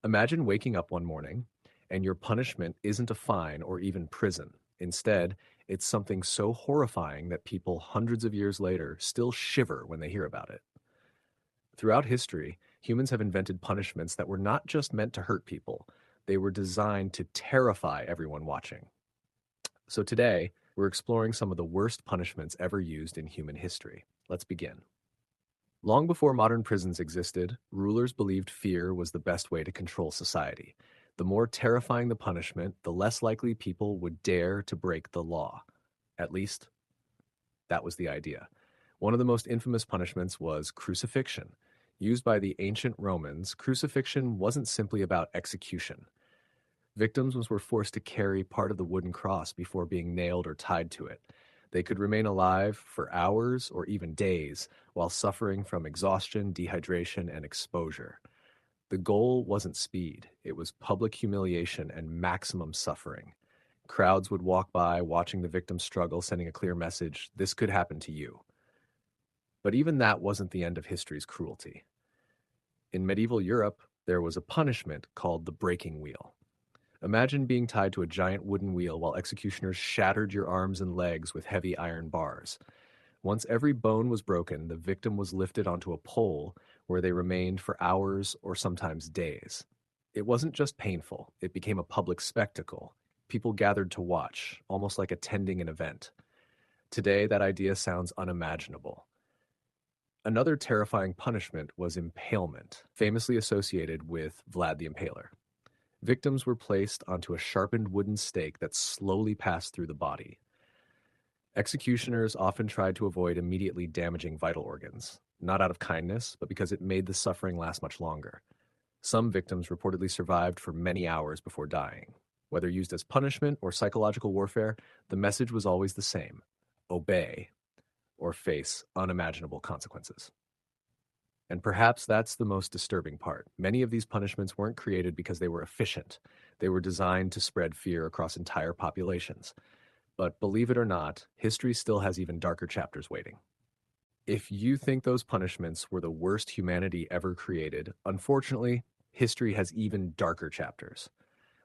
Imagine waking up one morning and your punishment isn't a fine or even prison. Instead, it's something so horrifying that people hundreds of years later still shiver when they hear about it. Throughout history, humans have invented punishments that were not just meant to hurt people, they were designed to terrify everyone watching. So today, we're exploring some of the worst punishments ever used in human history. Let's begin. Long before modern prisons existed, rulers believed fear was the best way to control society. The more terrifying the punishment, the less likely people would dare to break the law. At least, that was the idea. One of the most infamous punishments was crucifixion. Used by the ancient Romans, crucifixion wasn't simply about execution. Victims were forced to carry part of the wooden cross before being nailed or tied to it. They could remain alive for hours or even days while suffering from exhaustion, dehydration, and exposure. The goal wasn't speed, it was public humiliation and maximum suffering. Crowds would walk by, watching the victim struggle, sending a clear message: this could happen to you. But even that wasn't the end of history's cruelty. In medieval Europe, there was a punishment called the breaking wheel. Imagine being tied to a giant wooden wheel while executioners shattered your arms and legs with heavy iron bars. Once every bone was broken, the victim was lifted onto a pole where they remained for hours or sometimes days. It wasn't just painful, it became a public spectacle. People gathered to watch, almost like attending an event. Today, that idea sounds unimaginable. Another terrifying punishment was impalement, famously associated with Vlad the Impaler. Victims were placed onto a sharpened wooden stake that slowly passed through the body. Executioners often tried to avoid immediately damaging vital organs, not out of kindness, but because it made the suffering last much longer. Some victims reportedly survived for many hours before dying. Whether used as punishment or psychological warfare, the message was always the same: obey or face unimaginable consequences. And perhaps that's the most disturbing part. Many of these punishments weren't created because they were efficient. They were designed to spread fear across entire populations. But believe it or not, history still has even darker chapters waiting. If you think those punishments were the worst humanity ever created, unfortunately, history has even darker chapters.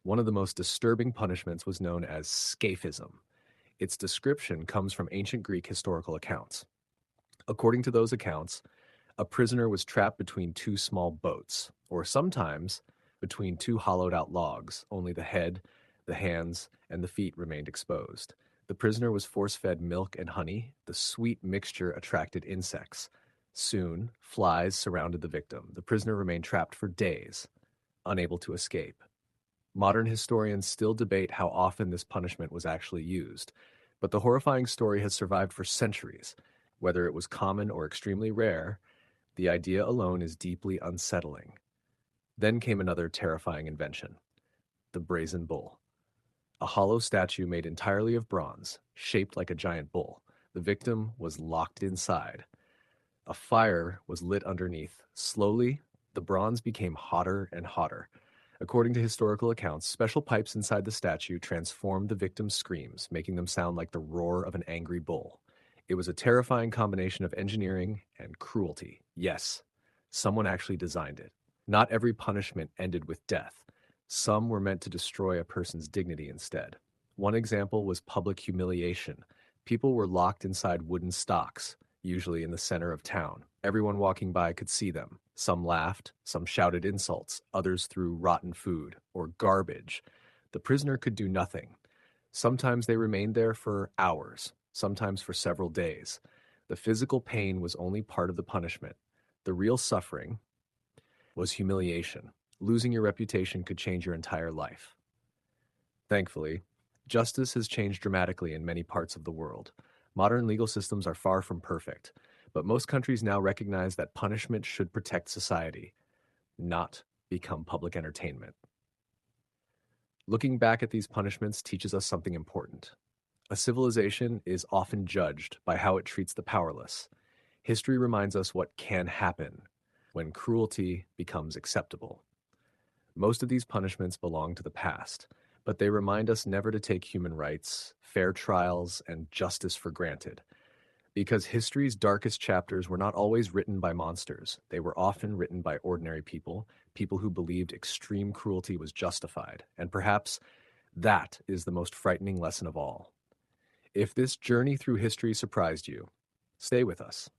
One of the most disturbing punishments was known as Scaphism. Its description comes from ancient Greek historical accounts. According to those accounts, a prisoner was trapped between two small boats, or sometimes between two hollowed out logs. Only the head, the hands, and the feet remained exposed. The prisoner was force-fed milk and honey. The sweet mixture attracted insects. Soon, flies surrounded the victim. The prisoner remained trapped for days, unable to escape. Modern historians still debate how often this punishment was actually used, but the horrifying story has survived for centuries. Whether it was common or extremely rare, the idea alone is deeply unsettling. Then came another terrifying invention: the Brazen Bull. A hollow statue made entirely of bronze, shaped like a giant bull. The victim was locked inside. A fire was lit underneath. Slowly, the bronze became hotter and hotter. According to historical accounts, special pipes inside the statue transformed the victim's screams, making them sound like the roar of an angry bull. It was a terrifying combination of engineering and cruelty. Yes, someone actually designed it. Not every punishment ended with death. Some were meant to destroy a person's dignity instead. One example was public humiliation. People were locked inside wooden stocks, usually in the center of town. Everyone walking by could see them. Some laughed, some shouted insults, others threw rotten food or garbage. The prisoner could do nothing. Sometimes they remained there for hours, sometimes for several days. The physical pain was only part of the punishment. The real suffering was humiliation. Losing your reputation could change your entire life. Thankfully, justice has changed dramatically in many parts of the world. Modern legal systems are far from perfect, but most countries now recognize that punishment should protect society, not become public entertainment. Looking back at these punishments teaches us something important. A civilization is often judged by how it treats the powerless. History reminds us what can happen when cruelty becomes acceptable. Most of these punishments belong to the past, but they remind us never to take human rights, fair trials, and justice for granted. Because history's darkest chapters were not always written by monsters. They were often written by ordinary people, people who believed extreme cruelty was justified. And perhaps that is the most frightening lesson of all. If this journey through history surprised you, stay with us.